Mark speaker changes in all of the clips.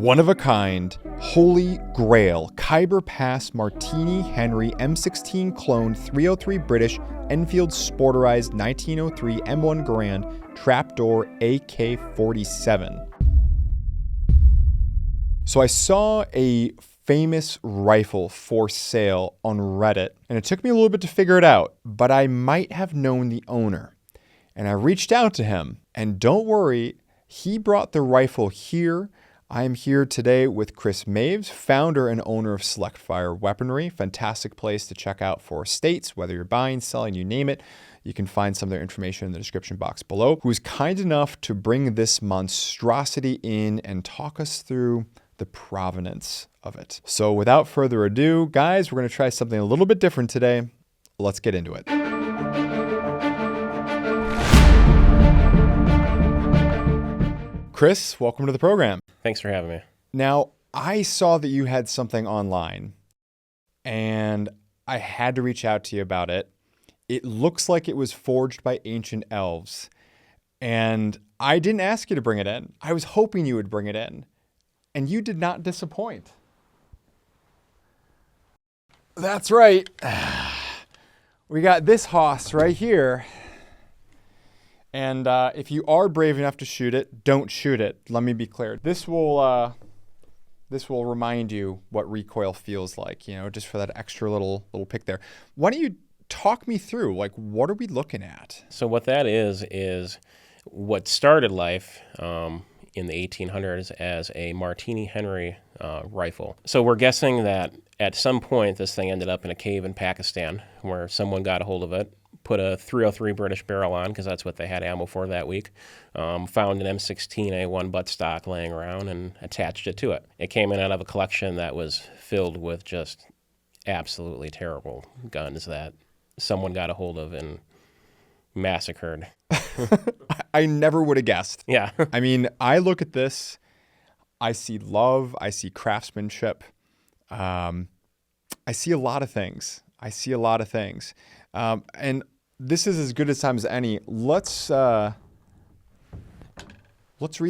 Speaker 1: One of a kind, Holy Grail, Khyber Pass Martini Henry M16 clone 303 British Enfield Sporterized 1903 M1 Garand Trapdoor AK-47. So I saw a famous rifle for sale on Reddit, and it took me a little bit to figure it out, but I might have known the owner. And I reached out to him, and don't worry, he brought the rifle here. I am here today with Chris Maves, founder and owner of Select Fire Weaponry. Fantastic place to check out for estates, whether you're buying, selling, you name it. You can find some of their information in the description box below. Who was kind enough to bring this monstrosity in and talk us through the provenance of it. So without further ado, guys, we're going to try something a little bit different today. Let's get into it. Chris, welcome to the program.
Speaker 2: Thanks for having me.
Speaker 1: Now, I saw that you had something online, and I had to reach out to you about it. It looks like it was forged by ancient elves, and I didn't ask you to bring it in. I was hoping you would bring it in, and you did not disappoint. That's right. We got this hoss right here. And if you are brave enough to shoot it, don't shoot it. Let me be clear. This will remind you what recoil feels like, you know, just for that extra little pick there. Why don't you talk me through, like, what are we looking at?
Speaker 2: So what that is what started life in the 1800s as a Martini Henry rifle. So we're guessing that at some point this thing ended up in a cave in Pakistan where someone got a hold of it, put a 303 British barrel on because that's what they had ammo for that week, found an M16A1 buttstock laying around and attached it to it. It came in out of a collection that was filled with just absolutely terrible guns that someone got a hold of and massacred.
Speaker 1: I never would have guessed.
Speaker 2: Yeah.
Speaker 1: I mean, I look at this, I see love, I see craftsmanship, I see a lot of things. And this is as good a time as any. Let's read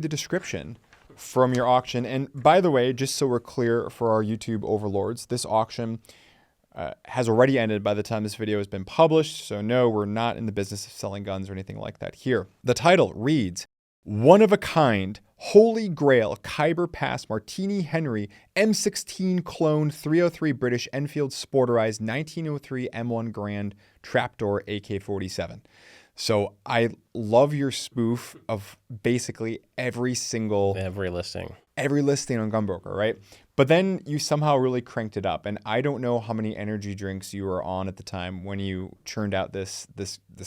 Speaker 1: the description from your auction. And by the way, just so we're clear for our YouTube overlords, this auction has already ended by the time this video has been published. So no, we're not in the business of selling guns or anything like that here. The title reads, One of a Kind, Holy Grail, Khyber Pass Martini Henry M16 clone 303 British Enfield Sporterized 1903 M1 Garand Trapdoor AK-47. So I love your spoof of basically every listing on Gunbroker, right? But then you somehow really cranked it up, and I don't know how many energy drinks you were on at the time when you churned out this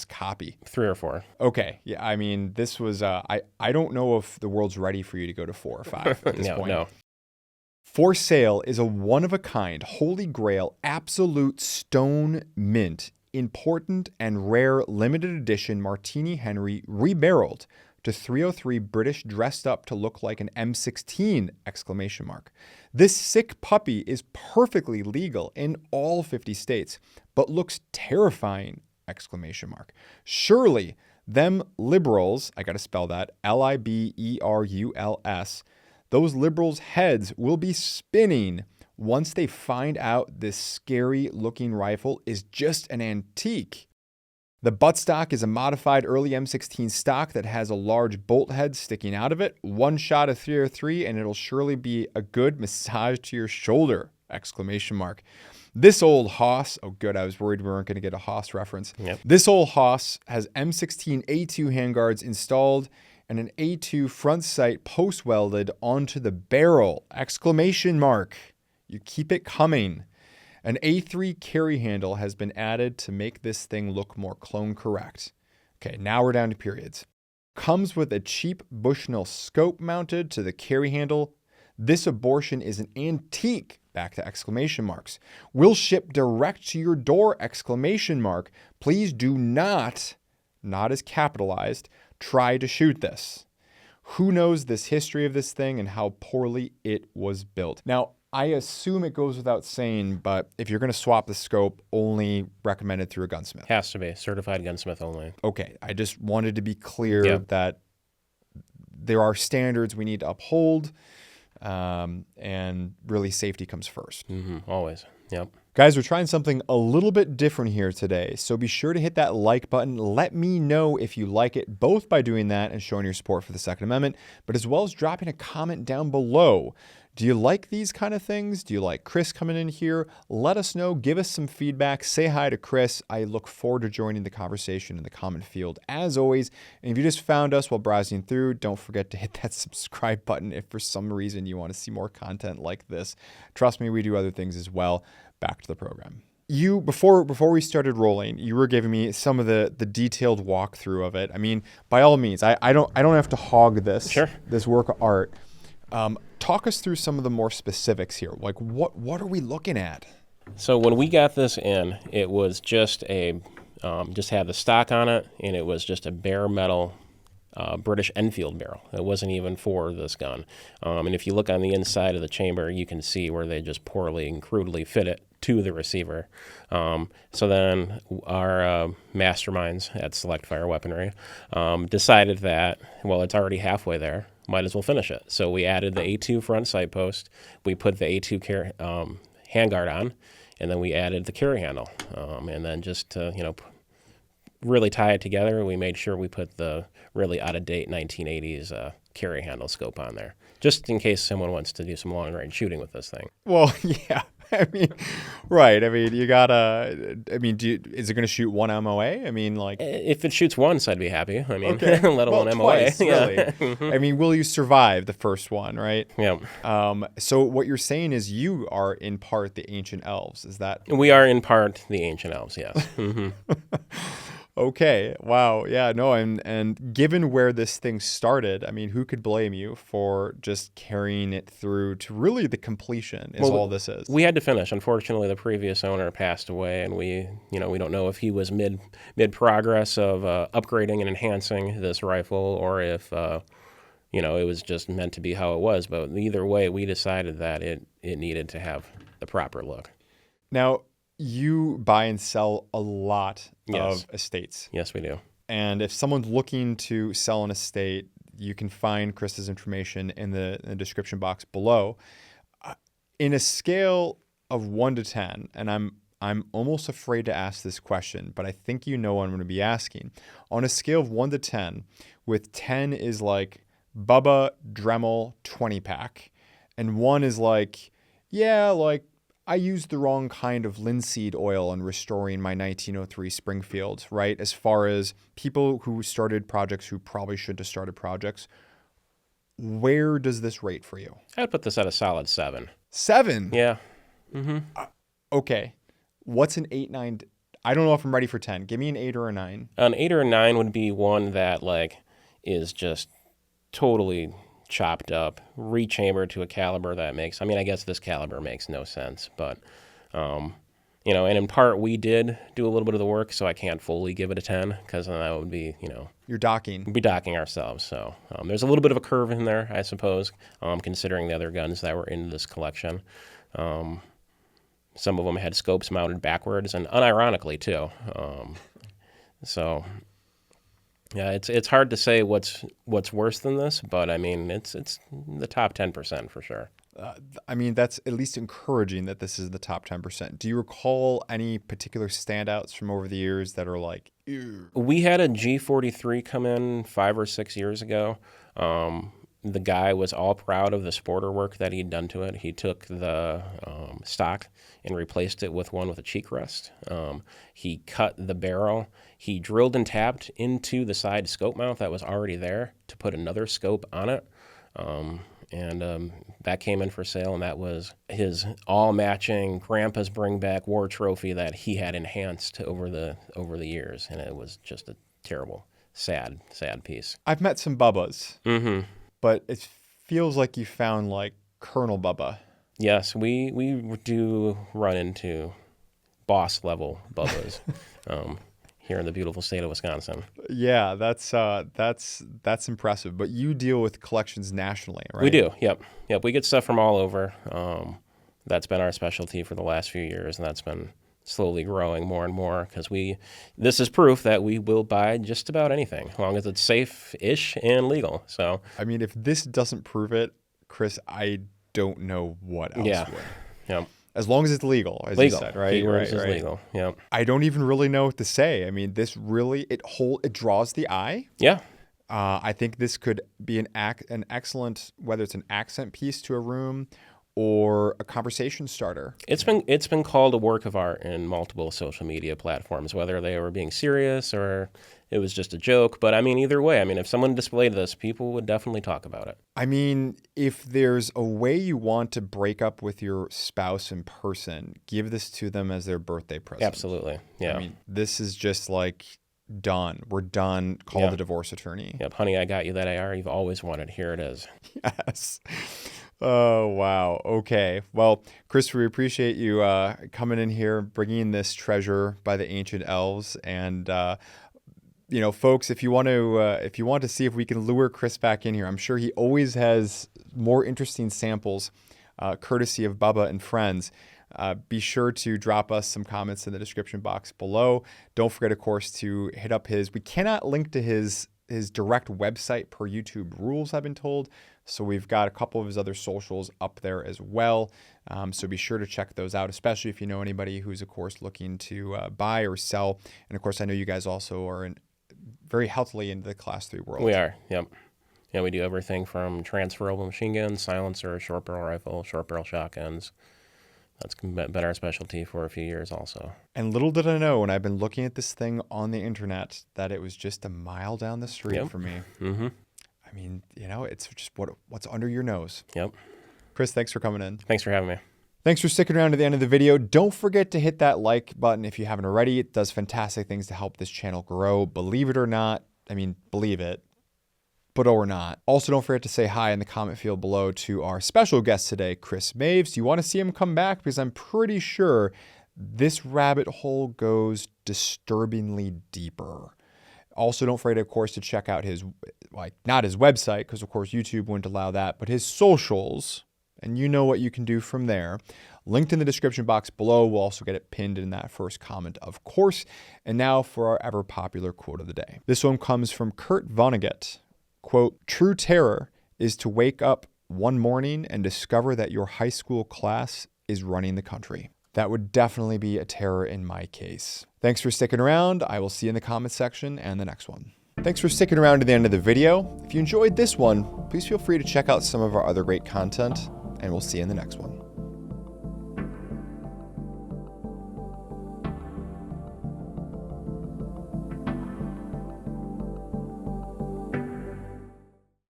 Speaker 1: copy.
Speaker 2: 3 or 4.
Speaker 1: Okay, yeah. I mean, this was I don't know if the world's ready for you to go to 4 or 5 at this point.
Speaker 2: No.
Speaker 1: For sale is a one-of-a-kind, Holy Grail, absolute stone mint, important and rare limited edition Martini Henry rebarreled to 303 British dressed up to look like an M16! This sick puppy is perfectly legal in all 50 states, but looks terrifying! Surely, them liberals, I gotta spell that, Liberuls, those liberals' heads will be spinning once they find out this scary looking rifle is just an antique. The buttstock is a modified early M16 stock that has a large bolt head sticking out of it. One shot of 303 and it'll surely be a good massage to your shoulder! This old hoss, oh good, I was worried we weren't going to get a hoss reference.
Speaker 2: Yep.
Speaker 1: This old hoss has M16 A2 handguards installed and an A2 front sight post welded onto the barrel! You keep it coming. An A3 carry handle has been added to make this thing look more clone correct. Okay, now we're down to periods. Comes with a cheap Bushnell scope mounted to the carry handle. This abortion is an antique! Will ship direct to your door! Please do not as capitalized, try to shoot this. Who knows this history of this thing and how poorly it was built? Now, I assume it goes without saying, but if you're going to swap the scope, only recommended through a gunsmith.
Speaker 2: Has to be. Certified gunsmith only.
Speaker 1: Okay. I just wanted to be clear that there are standards we need to uphold. and really safety comes first.
Speaker 2: Always. Yep.
Speaker 1: Guys, we're trying something a little bit different here today, so be sure to hit that like button. Let me know if you like it, both by doing that and showing your support for the Second Amendment, but as well as dropping a comment down below. Do you like these kind of things? Do you like Chris coming in here? Let us know. Give us some feedback. Say hi to Chris. I look forward to joining the conversation in the comment field as always. And if you just found us while browsing through, don't forget to hit that subscribe button if for some reason you want to see more content like this. Trust me, we do other things as well. Back to the program. You, before we started rolling, you were giving me some of the detailed walkthrough of it. I mean, by all means, I don't have to hog this, this work of art. Talk us through some of the more specifics here. Like, what are we looking at?
Speaker 2: So when we got this in, it was just just had the stock on it, and it was just a bare metal British Enfield barrel. It wasn't even for this gun. And if you look on the inside of the chamber, you can see where they just poorly and crudely fit it to the receiver. So then our masterminds at Select Fire Weaponry decided that, well, it's already halfway there. Might as well finish it. So we added the A2 front sight post. We put the A2 handguard on, and then we added the carry handle. And then just to, really tie it together, we made sure we put the really out-of-date 1980s carry handle scope on there, just in case someone wants to do some long-range shooting with this thing.
Speaker 1: Well, yeah. I mean, right. I mean, you gotta, is it going to shoot one MOA? I mean, like.
Speaker 2: If it shoots once, I'd be happy. I mean,
Speaker 1: okay.
Speaker 2: let alone MOA.
Speaker 1: Twice, really. I mean, will you survive the first one, right?
Speaker 2: Yeah.
Speaker 1: So what you're saying is you are in part the Ancient Elves. Is that?
Speaker 2: We are in part the Ancient Elves, yes.
Speaker 1: Okay. Wow. Yeah. No. And given where this thing started, I mean, who could blame you for just carrying it through to really the completion is all this is.
Speaker 2: We had to finish. Unfortunately, the previous owner passed away, and we don't know if he was mid progress of upgrading and enhancing this rifle, or if it was just meant to be how it was. But either way, we decided that it needed to have the proper look.
Speaker 1: Now, you buy and sell a lot of estates.
Speaker 2: Yes, we do.
Speaker 1: And if someone's looking to sell an estate, you can find Chris's information in the description box below. In a scale of 1 to 10, and I'm almost afraid to ask this question, but I think you know what I'm going to be asking. On a scale of 1 to 10, with 10 is like Bubba Dremel 20-pack, and 1 is like, yeah, like, I used the wrong kind of linseed oil in restoring my 1903 Springfield, right? As far as people who started projects who probably shouldn't have started projects, where does this rate for you?
Speaker 2: I would put this at a solid 7.
Speaker 1: 7?
Speaker 2: Yeah.
Speaker 1: Okay. What's an 8, 9? I don't know if I'm ready for 10. Give me an 8 or a 9.
Speaker 2: An 8 or a 9 would be one that is just totally chopped up, rechambered to a caliber that makes, I guess this caliber makes no sense, but, and in part we did do a little bit of the work, so I can't fully give it a 10, because then that would be,
Speaker 1: You're docking.
Speaker 2: We'd be docking ourselves, so there's a little bit of a curve in there, I suppose, considering the other guns that were in this collection. Some of them had scopes mounted backwards, and unironically, too. So... yeah, it's hard to say what's worse than this, but it's the top 10% for sure.
Speaker 1: That's at least encouraging that this is the top 10%. Do you recall any particular standouts from over the years that are like, ew?
Speaker 2: We had a G43 come in 5 or 6 years ago. The guy was all proud of the sporter work that he'd done to it. He took the stock and replaced it with one with a cheek rest. He cut the barrel. He drilled and tapped into the side scope mount that was already there to put another scope on it. And that came in for sale, and that was his all-matching Grandpa's Bring Back War Trophy that he had enhanced over the years, and it was just a terrible, sad piece.
Speaker 1: I've met some Bubbas.
Speaker 2: Mm-hmm.
Speaker 1: But it feels like you found like Colonel Bubba.
Speaker 2: Yes, we do run into boss level Bubbas here in the beautiful state of Wisconsin.
Speaker 1: Yeah, that's impressive. But you deal with collections nationally, right?
Speaker 2: We do. Yep. We get stuff from all over. That's been our specialty for the last few years, and that's been slowly growing more and more, because this is proof that we will buy just about anything as long as it's safe-ish and legal. So
Speaker 1: if this doesn't prove it, Chris, I don't know what else
Speaker 2: Yeah.
Speaker 1: would.
Speaker 2: Yeah.
Speaker 1: As long as it's legal, as
Speaker 2: Legal.
Speaker 1: you said, right?
Speaker 2: Keywords is
Speaker 1: Right.
Speaker 2: legal. Yeah.
Speaker 1: I don't even really know what to say. I mean, this really, it draws the eye.
Speaker 2: Yeah.
Speaker 1: I think this could be an excellent, whether it's an accent piece to a room or a conversation starter.
Speaker 2: It's been called a work of art in multiple social media platforms, whether they were being serious or it was just a joke. But I mean, either way, I mean, if someone displayed this, people would definitely talk about it.
Speaker 1: I mean, if there's a way you want to break up with your spouse in person, give this to them as their birthday present.
Speaker 2: Absolutely. Yeah.
Speaker 1: I mean, this is just like done. We're done. Call the divorce attorney.
Speaker 2: Yep. Honey, I got you that AR you've always wanted. Here it is.
Speaker 1: Yes. Oh, wow. Okay. Well, Chris, we appreciate you coming in here, bringing this treasure by the ancient elves. And, you know, folks, if you want to see if we can lure Chris back in here, I'm sure he always has more interesting samples, courtesy of Bubba and friends. Be sure to drop us some comments in the description box below. Don't forget, of course, to hit up we cannot link to his direct website per YouTube rules, I've been told. So we've got a couple of his other socials up there as well. So be sure to check those out, especially if you know anybody who's, of course, looking to buy or sell. And of course, I know you guys also are very healthily into the Class 3 world.
Speaker 2: We are. Yep. Yeah, we do everything from transferable machine guns, silencer, short barrel rifle, short barrel shotguns. That's been our specialty for a few years also.
Speaker 1: And little did I know when I've been looking at this thing on the internet that it was just a mile down the street for me.
Speaker 2: Mm-hmm.
Speaker 1: I mean, you know, it's just what's under your nose.
Speaker 2: Yep.
Speaker 1: Chris, thanks for coming in.
Speaker 2: Thanks for having me.
Speaker 1: Thanks for sticking around to the end of the video. Don't forget to hit that like button if you haven't already. It does fantastic things to help this channel grow. Believe it or not. I mean, believe it, but or not. Also, don't forget to say hi in the comment field below to our special guest today, Chris Maves. You want to see him come back? Because I'm pretty sure this rabbit hole goes disturbingly deeper. Also, don't forget, of course, to check out his, not his website, because, of course, YouTube wouldn't allow that, but his socials, and you know what you can do from there. Linked in the description box below. We'll also get it pinned in that first comment, of course. And now for our ever-popular quote of the day. This one comes from Kurt Vonnegut. Quote, "True terror is to wake up one morning and discover that your high school class is running the country." That would definitely be a terror in my case. Thanks for sticking around. I will see you in the comments section and the next one. Thanks for sticking around to the end of the video. If you enjoyed this one, please feel free to check out some of our other great content, and we'll see you in the next one.